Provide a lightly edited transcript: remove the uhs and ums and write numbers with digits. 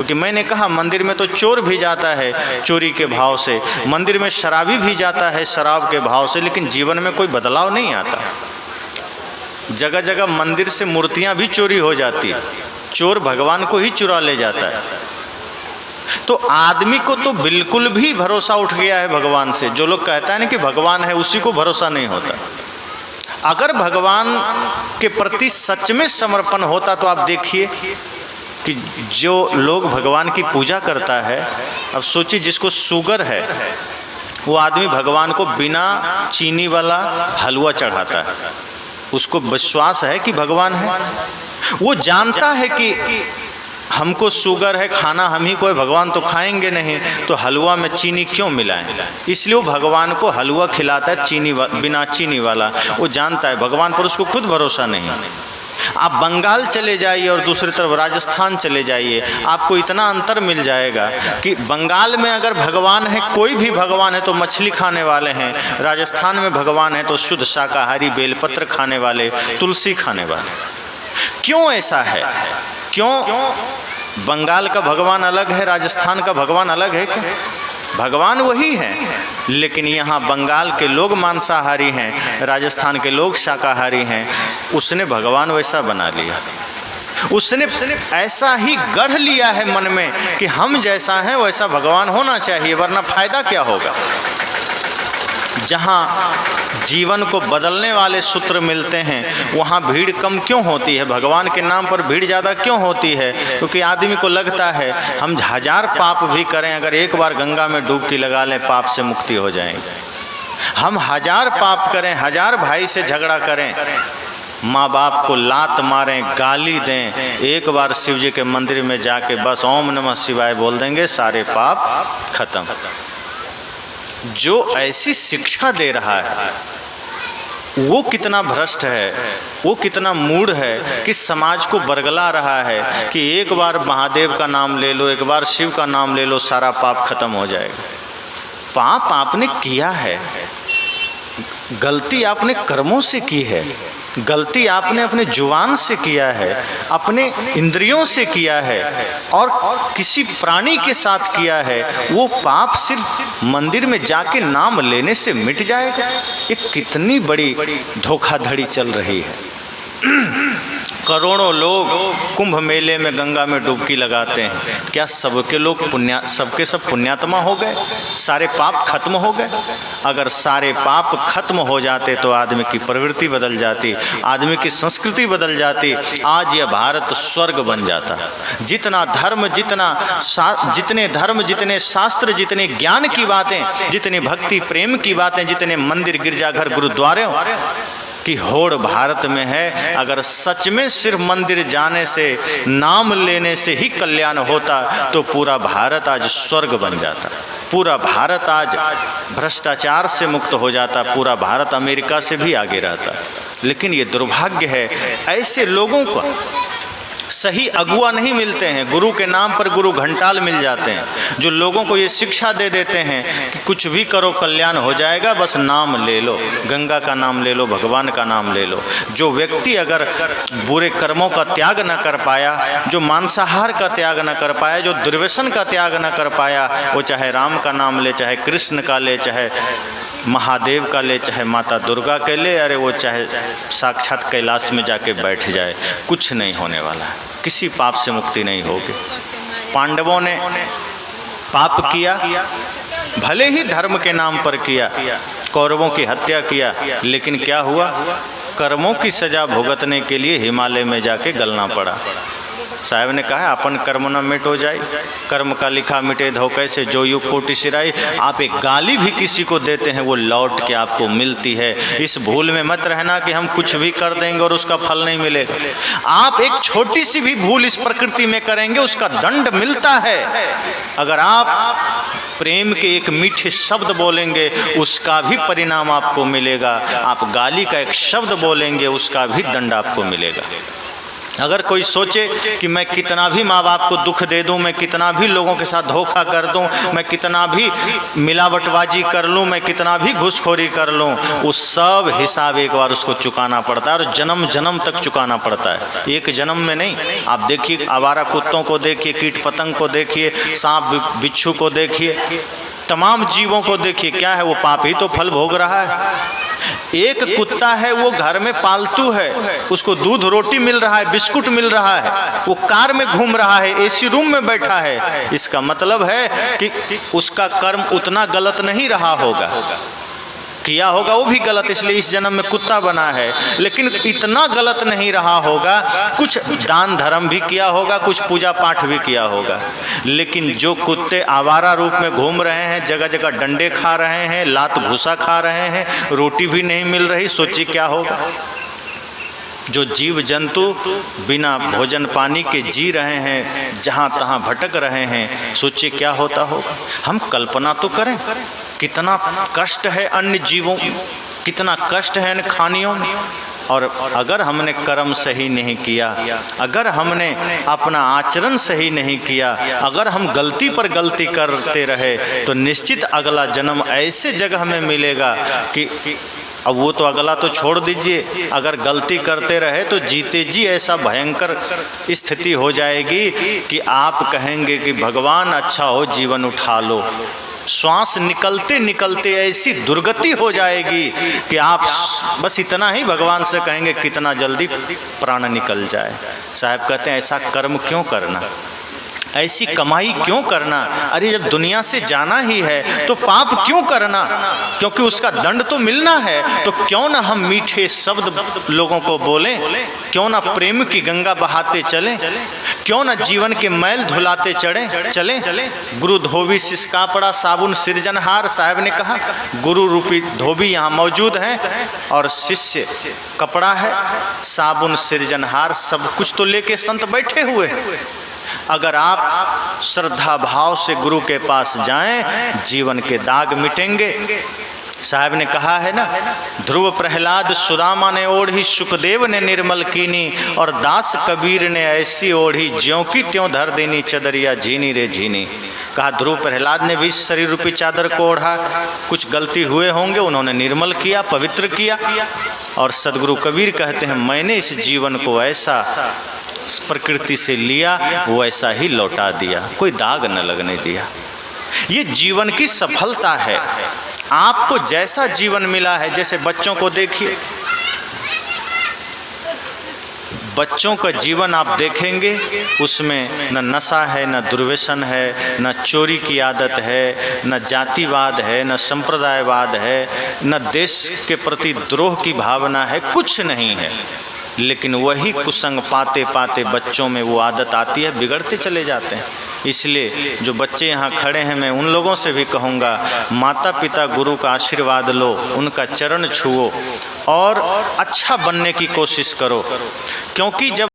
क्योंकि मैंने कहा मंदिर में तो चोर भी जाता है चोरी के भाव से, मंदिर में शराबी भी जाता है शराब के भाव से, लेकिन जीवन में कोई बदलाव नहीं आता। जगह जगह मंदिर से मूर्तियां भी चोरी हो जाती है, चोर भगवान को ही चुरा ले जाता है। तो आदमी को तो बिल्कुल भी भरोसा उठ गया है भगवान से। जो लोग कहता है ना कि भगवान है, उसी को भरोसा नहीं होता। अगर भगवान के प्रति सच में समर्पण होता तो आप देखिए कि जो लोग भगवान की पूजा करता है, अब सोचिए जिसको शुगर है वो आदमी भगवान को बिना चीनी वाला हलवा चढ़ाता है, उसको विश्वास है कि भगवान है। वो जानता है कि हमको शुगर है, खाना हम ही को है, भगवान तो खाएंगे नहीं, तो हलवा में चीनी क्यों मिलाएं, इसलिए वो भगवान को हलवा खिलाता है बिना चीनी वाला। वो जानता है भगवान पर उसको खुद भरोसा नहीं। आप बंगाल चले जाइए और दूसरी तरफ राजस्थान चले जाइए, आपको इतना अंतर मिल जाएगा कि बंगाल में अगर भगवान है, कोई भी भगवान है तो मछली खाने वाले हैं, राजस्थान में भगवान है तो शुद्ध शाकाहारी, बेलपत्र खाने वाले, तुलसी खाने वाले। क्यों ऐसा है? क्यों बंगाल का भगवान अलग है, राजस्थान का भगवान अलग है? क्या भगवान वही है, लेकिन यहाँ बंगाल के लोग मांसाहारी हैं, राजस्थान के लोग शाकाहारी हैं। उसने भगवान वैसा बना लिया, उसने ऐसा ही गढ़ लिया है मन में कि हम जैसा हैं वैसा भगवान होना चाहिए, वरना फायदा क्या होगा। जहाँ जीवन को बदलने वाले सूत्र मिलते हैं वहाँ भीड़ कम क्यों होती है? भगवान के नाम पर भीड़ ज़्यादा क्यों होती है? क्योंकि आदमी को लगता है हम 1000 पाप भी करें, अगर एक बार गंगा में डुबकी लगा लें पाप से मुक्ति हो जाएंगे। हम 1000 पाप करें, 1000 भाई से झगड़ा करें, माँ बाप को लात मारें, गाली दें, एक बार शिव जी के मंदिर में जाके बस ओम नमः शिवाय बोल देंगे, सारे पाप खत्म। जो ऐसी शिक्षा दे रहा है वो कितना भ्रष्ट है, वो कितना मूढ़ है कि समाज को बरगला रहा है कि एक बार महादेव का नाम ले लो, एक बार शिव का नाम ले लो, सारा पाप खत्म हो जाएगा। पाप आपने किया है, गलती आपने कर्मों से की है, गलती आपने अपने जुबान से किया है, अपने इंद्रियों से किया है और किसी प्राणी के साथ किया है। वो पाप सिर्फ मंदिर में जाके नाम लेने से मिट जाएगा? ये कितनी बड़ी धोखाधड़ी चल रही है। करोड़ों लोग कुंभ मेले में गंगा में डुबकी लगाते हैं, क्या सबके लोग सबके सब पुण्यात्मा हो गए? सारे पाप खत्म हो गए? अगर सारे पाप खत्म हो जाते तो आदमी की प्रवृत्ति बदल जाती, आदमी की संस्कृति बदल जाती, आज यह भारत स्वर्ग बन जाता। जितना धर्म, जितने धर्म, जितने शास्त्र, जितने ज्ञान की बातें, जितनी भक्ति प्रेम की बातें, जितने मंदिर, गिरजाघर, गुरुद्वारे की होड़ भारत में है, अगर सच में सिर्फ मंदिर जाने से, नाम लेने से ही कल्याण होता तो पूरा भारत आज स्वर्ग बन जाता, पूरा भारत आज भ्रष्टाचार से मुक्त हो जाता, पूरा भारत अमेरिका से भी आगे रहता। लेकिन ये दुर्भाग्य है, ऐसे लोगों को सही अगुआ नहीं मिलते हैं। गुरु के नाम पर गुरु घंटाल मिल जाते हैं, जो लोगों को ये शिक्षा दे देते हैं कि कुछ भी करो कल्याण हो जाएगा, बस नाम ले लो, गंगा का नाम ले लो, भगवान का नाम ले लो। जो व्यक्ति अगर बुरे कर्मों का त्याग न कर पाया, जो मांसाहार का त्याग न कर पाया, जो दुर्व्यसन का त्याग न कर पाया, वो चाहे राम का नाम ले, चाहे कृष्ण का ले, चाहे महादेव का ले, चाहे माता दुर्गा के ले, अरे वो चाहे साक्षात कैलाश में जाके बैठ जाए, कुछ नहीं होने वाला है, किसी पाप से मुक्ति नहीं होगी। पांडवों ने पाप किया, भले ही धर्म के नाम पर किया, कौरवों की हत्या किया, लेकिन क्या हुआ? कर्मों की सजा भुगतने के लिए हिमालय में जाके गलना पड़ा। साहब ने कहा अपन कर्म न मिटो जाए, कर्म का लिखा मिटे धो कैसे, जो युग कोटि सिराई। आप एक गाली भी किसी को देते हैं वो लौट के आपको मिलती है। इस भूल में मत रहना कि हम कुछ भी कर देंगे और उसका फल नहीं मिलेगा। आप एक छोटी सी भी भूल इस प्रकृति में करेंगे, उसका दंड मिलता है। अगर आप प्रेम के एक मीठे शब्द बोलेंगे उसका भी परिणाम आपको मिलेगा, आप गाली का एक शब्द बोलेंगे उसका भी दंड आपको मिलेगा। अगर कोई सोचे कि मैं कितना भी माँ बाप को दुख दे दूं, मैं कितना भी लोगों के साथ धोखा कर दूं, मैं कितना भी मिलावटबाजी कर लूं, मैं कितना भी घूसखोरी कर लूं, उस सब हिसाब एक बार उसको चुकाना पड़ता है और जन्म जन्म तक चुकाना पड़ता है, एक जन्म में नहीं। आप देखिए आवारा कुत्तों को देखिए, कीट पतंग को देखिए, सांप बिच्छू को देखिए, तमाम जीवों को देखिए, क्या है वो पाप ही तो फल भोग रहा है। एक कुत्ता है वो घर में पालतू है, उसको दूध रोटी मिल रहा है, बिस्कुट मिल रहा है, वो कार में घूम रहा है, एसी रूम में बैठा है, इसका मतलब है कि उसका कर्म उतना गलत नहीं रहा होगा, किया होगा वो भी गलत, इसलिए इस जन्म में कुत्ता बना है, लेकिन इतना गलत नहीं रहा होगा, कुछ दान धर्म भी किया होगा, कुछ पूजा पाठ भी किया होगा। लेकिन जो कुत्ते आवारा रूप में घूम रहे हैं, जगह जगह डंडे खा रहे हैं, लात भूसा खा रहे हैं, रोटी भी नहीं मिल रही, सोचिए क्या होगा। जो जीव जंतु बिना भोजन पानी के जी रहे हैं, जहाँ तहाँ भटक रहे हैं, सोचिए क्या होता होगा। हम कल्पना तो करें कितना कष्ट है अन्य जीवों, कितना कष्ट है इन खानियों में। और अगर हमने कर्म सही नहीं किया, अगर हमने अपना आचरण सही नहीं किया, अगर हम गलती पर गलती करते रहे, तो निश्चित अगला जन्म ऐसे जगह में मिलेगा कि अब वो तो अगला तो छोड़ दीजिए, अगर गलती करते रहे तो जीते जी ऐसा भयंकर स्थिति हो जाएगी कि आप कहेंगे कि भगवान अच्छा हो जीवन उठा लो। श्वास निकलते निकलते ऐसी दुर्गति हो जाएगी कि आप बस इतना ही भगवान से कहेंगे कितना जल्दी प्राण निकल जाए। साहब कहते हैं ऐसा कर्म क्यों करना, ऐसी कमाई क्यों करना, अरे जब दुनिया से जाना ही है तो पाप क्यों करना, क्योंकि उसका दंड तो मिलना है। तो क्यों ना हम मीठे शब्द लोगों को बोलें, क्यों ना प्रेम की गंगा बहाते चलें, क्यों ना जीवन के मैल धुलाते चलें। गुरु धोबी शिष कापड़ा साबुन सृजनहार, साहब ने कहा गुरु रूपी धोबी यहाँ मौजूद हैं और शिष्य कपड़ा है, साबुन सृजनहार, सब कुछ तो लेके संत बैठे हुए हैं। अगर आप श्रद्धा भाव से गुरु के पास जाएं, जीवन के दाग मिटेंगे। साहब ने कहा है ना, ध्रुव प्रहलाद सुदामा ने ओढ़ी, सुखदेव ने निर्मल कीनी, और दास कबीर ने ऐसी ओढ़ी, ज्यों की त्यों धर देनी चदरिया झीनी रे झीनी। कहा ध्रुव प्रहलाद ने भी शरीर रूपी चादर को ओढ़ा, कुछ गलती हुए होंगे, उन्होंने निर्मल किया, पवित्र किया, और सदगुरु कबीर कहते हैं मैंने इस जीवन को ऐसा प्रकृति से लिया वैसा ही लौटा दिया, कोई दाग न लगने दिया। ये जीवन की सफलता है। आपको जैसा जीवन मिला है, जैसे बच्चों को देखिए, बच्चों का जीवन आप देखेंगे उसमें न नशा है, न दुर्व्यसन है, न चोरी की आदत है, न जातिवाद है, न संप्रदायवाद है, न देश के प्रति द्रोह की भावना है, कुछ नहीं है। लेकिन वही कुसंग पाते पाते बच्चों में वो आदत आती है, बिगड़ते चले जाते हैं। इसलिए जो बच्चे यहाँ खड़े हैं, मैं उन लोगों से भी कहूँगा, माता पिता गुरु का आशीर्वाद लो, उनका चरण छुओ और अच्छा बनने की कोशिश करो, क्योंकि जब